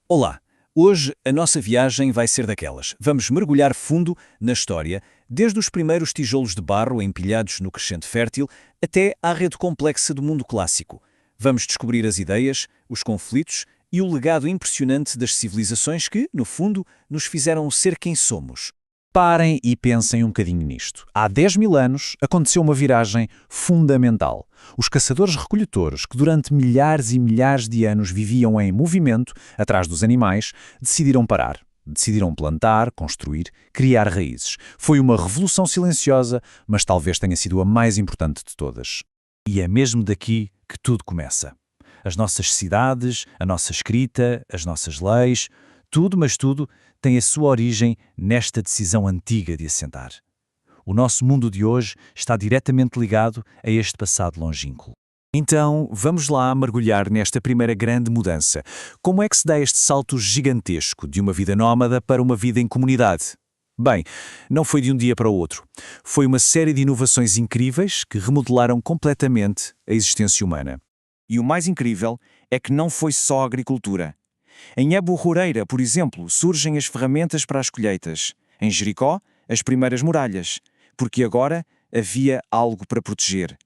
Olá! Hoje a nossa viagem vai ser daquelas. Vamos mergulhar fundo na história, desde os primeiros tijolos de barro empilhados no crescente fértil até à rede complexa do mundo clássico. Vamos descobrir as ideias, os conflitos e o legado impressionante das civilizações que, no fundo, nos fizeram ser quem somos. Parem e pensem um bocadinho nisto. Há 10 mil anos aconteceu uma viragem fundamental. Os caçadores-recolhedores, que durante milhares e milhares de anos viviam em movimento, atrás dos animais, decidiram parar. Decidiram plantar, construir, criar raízes. Foi uma revolução silenciosa, mas talvez tenha sido a mais importante de todas. E é mesmo daqui que tudo começa. As nossas cidades, a nossa escrita, as nossas leis, tudo, mas tudo, tem a sua origem nesta decisão antiga de assentar. O nosso mundo de hoje está diretamente ligado a este passado longínquo. Então, vamos lá mergulhar nesta primeira grande mudança. Como é que se dá este salto gigantesco de uma vida nómada para uma vida em comunidade? Bem, não foi de um dia para o outro. Foi uma série de inovações incríveis que remodelaram completamente a existência humana. E o mais incrível é que não foi só a agricultura. Em Abu Huraira, por exemplo, surgem as ferramentas para as colheitas. Em Jericó, as primeiras muralhas, porque agora havia algo para proteger.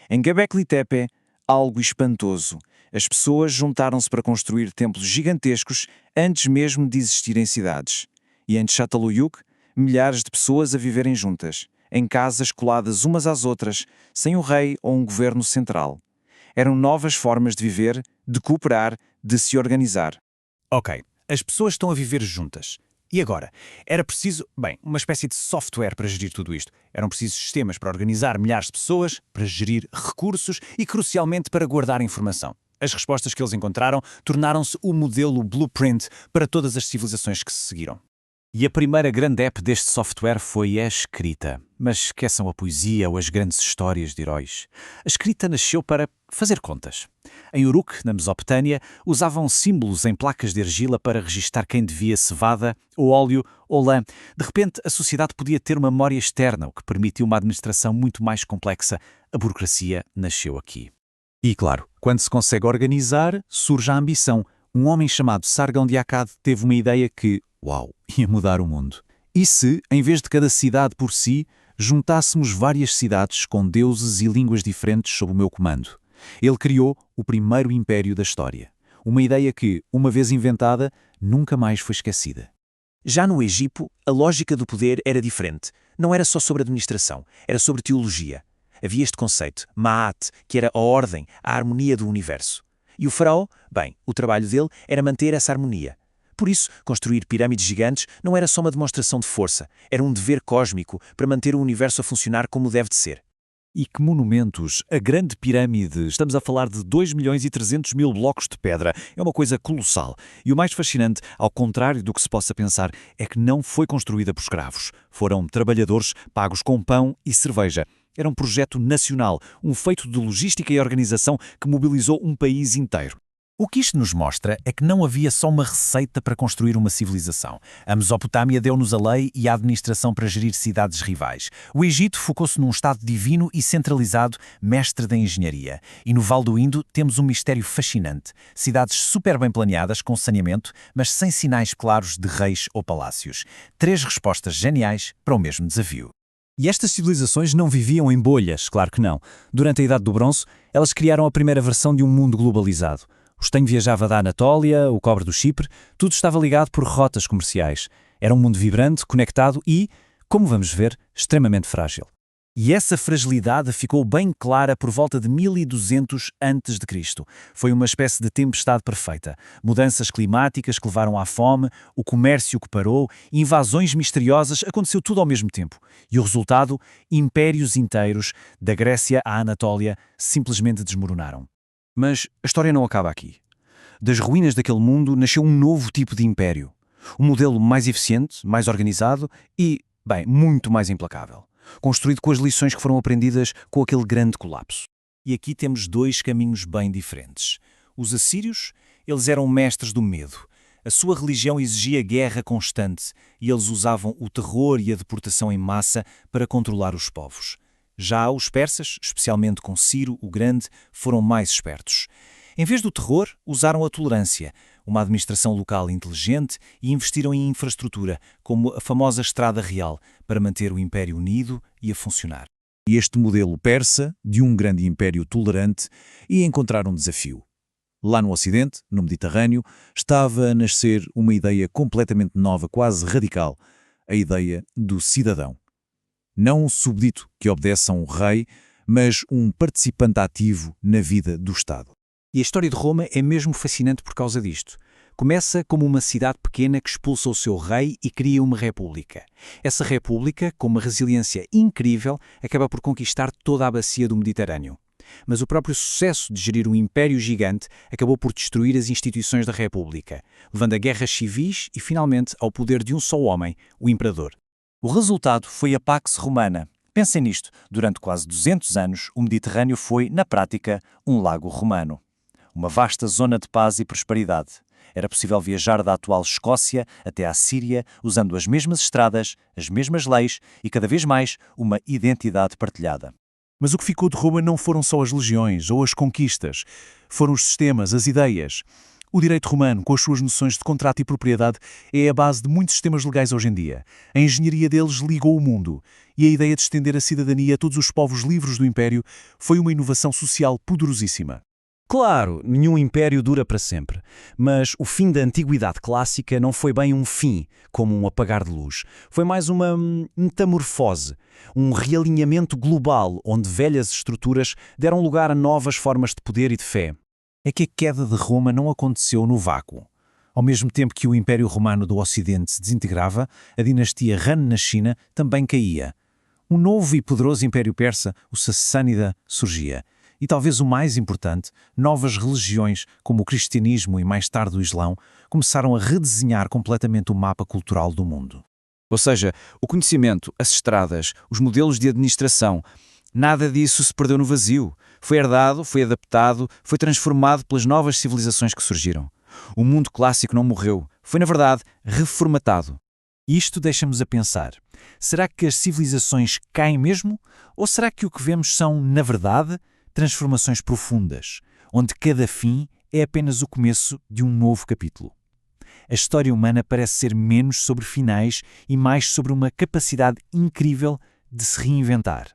Em Göbekli Tepe, algo espantoso. As pessoas juntaram-se para construir templos gigantescos antes mesmo de existirem cidades. E em Çatalhöyük, milhares de pessoas a viverem juntas, em casas coladas umas às outras, sem um rei ou um governo central. Eram novas formas de viver, de cooperar, de se organizar. Ok, as pessoas estão a viver juntas. E agora? Era preciso, uma espécie de software para gerir tudo isto. Eram precisos sistemas para organizar milhares de pessoas, para gerir recursos e, crucialmente, para guardar informação. As respostas que eles encontraram tornaram-se o modelo blueprint para todas as civilizações que se seguiram. E a primeira grande app deste software foi a escrita. Mas esqueçam a poesia ou as grandes histórias de heróis. A escrita nasceu para fazer contas. Em Uruk, na Mesopotâmia, usavam símbolos em placas de argila para registar quem devia cevada, ou óleo, ou lã. De repente, a sociedade podia ter uma memória externa, o que permitiu uma administração muito mais complexa. A burocracia nasceu aqui. E claro, quando se consegue organizar, surge a ambição. Um homem chamado Sargão de Akkad teve uma ideia que, ia mudar o mundo. E se, em vez de cada cidade por si, juntássemos várias cidades com deuses e línguas diferentes sob o meu comando? Ele criou o primeiro império da história. Uma ideia que, uma vez inventada, nunca mais foi esquecida. Já no Egito, a lógica do poder era diferente. Não era só sobre administração, era sobre teologia. Havia este conceito, Ma'at, que era a ordem, a harmonia do universo. E o faraó, o trabalho dele era manter essa harmonia. Por isso, construir pirâmides gigantes não era só uma demonstração de força, era um dever cósmico para manter o universo a funcionar como deve de ser. E que monumentos! A Grande Pirâmide, estamos a falar de 2.300.000 blocos de pedra, é uma coisa colossal. E o mais fascinante, ao contrário do que se possa pensar, é que não foi construída por escravos. Foram trabalhadores pagos com pão e cerveja. Era um projeto nacional, um feito de logística e organização que mobilizou um país inteiro. O que isto nos mostra é que não havia só uma receita para construir uma civilização. A Mesopotâmia deu-nos a lei e a administração para gerir cidades rivais. O Egito focou-se num Estado divino e centralizado, mestre da engenharia. E no Vale do Indo temos um mistério fascinante. Cidades super bem planeadas, com saneamento, mas sem sinais claros de reis ou palácios. 3 respostas geniais para o mesmo desafio. E estas civilizações não viviam em bolhas, claro que não. Durante a Idade do Bronze, elas criaram a primeira versão de um mundo globalizado. O estanho viajava da Anatólia, o cobre do Chipre, tudo estava ligado por rotas comerciais. Era um mundo vibrante, conectado e, como vamos ver, extremamente frágil. E essa fragilidade ficou bem clara por volta de 1200 a.C. Foi uma espécie de tempestade perfeita. Mudanças climáticas que levaram à fome, o comércio que parou, invasões misteriosas, aconteceu tudo ao mesmo tempo. E o resultado, impérios inteiros, da Grécia à Anatólia, simplesmente desmoronaram. Mas a história não acaba aqui. Das ruínas daquele mundo nasceu um novo tipo de império. Um modelo mais eficiente, mais organizado e, muito mais implacável. Construído com as lições que foram aprendidas com aquele grande colapso. E aqui temos 2 caminhos bem diferentes. Os assírios, eles eram mestres do medo. A sua religião exigia guerra constante e eles usavam o terror e a deportação em massa para controlar os povos. Já os persas, especialmente com Ciro o Grande, foram mais espertos. Em vez do terror, usaram a tolerância. uma administração local inteligente e investiram em infraestrutura, como a famosa Estrada Real, para manter o Império unido e a funcionar. E este modelo persa, de um grande império tolerante, ia encontrar um desafio. Lá no Ocidente, no Mediterrâneo, estava a nascer uma ideia completamente nova, quase radical, a ideia do cidadão. Não um súbdito que obedece a um rei, mas um participante ativo na vida do Estado. E a história de Roma é mesmo fascinante por causa disto. Começa como uma cidade pequena que expulsa o seu rei e cria uma república. Essa república, com uma resiliência incrível, acaba por conquistar toda a bacia do Mediterrâneo. Mas o próprio sucesso de gerir um império gigante acabou por destruir as instituições da república, levando a guerras civis e, finalmente, ao poder de um só homem, o imperador. O resultado foi a Pax Romana. Pensem nisto, durante quase 200 anos, o Mediterrâneo foi, na prática, um lago romano. Uma vasta zona de paz e prosperidade. Era possível viajar da atual Escócia até à Síria, usando as mesmas estradas, as mesmas leis e, cada vez mais, uma identidade partilhada. Mas o que ficou de Roma não foram só as legiões ou as conquistas, foram os sistemas, as ideias. O direito romano, com as suas noções de contrato e propriedade, é a base de muitos sistemas legais hoje em dia. A engenharia deles ligou o mundo, e a ideia de estender a cidadania a todos os povos livres do Império foi uma inovação social poderosíssima. Claro, nenhum império dura para sempre, mas o fim da antiguidade clássica não foi bem um fim, como um apagar de luz. Foi mais uma metamorfose, um realinhamento global onde velhas estruturas deram lugar a novas formas de poder e de fé. É que a queda de Roma não aconteceu no vácuo. Ao mesmo tempo que o Império Romano do Ocidente se desintegrava, a dinastia Han na China também caía. Um novo e poderoso Império Persa, o Sassânida, surgia. E talvez o mais importante, novas religiões, como o cristianismo e mais tarde o islão, começaram a redesenhar completamente o mapa cultural do mundo. Ou seja, o conhecimento, as estradas, os modelos de administração, nada disso se perdeu no vazio. Foi herdado, foi adaptado, foi transformado pelas novas civilizações que surgiram. O mundo clássico não morreu, foi na verdade reformatado. Isto deixa-nos a pensar. Será que as civilizações caem mesmo? Ou será que o que vemos são, na verdade, transformações profundas, onde cada fim é apenas o começo de um novo capítulo? A história humana parece ser menos sobre finais e mais sobre uma capacidade incrível de se reinventar.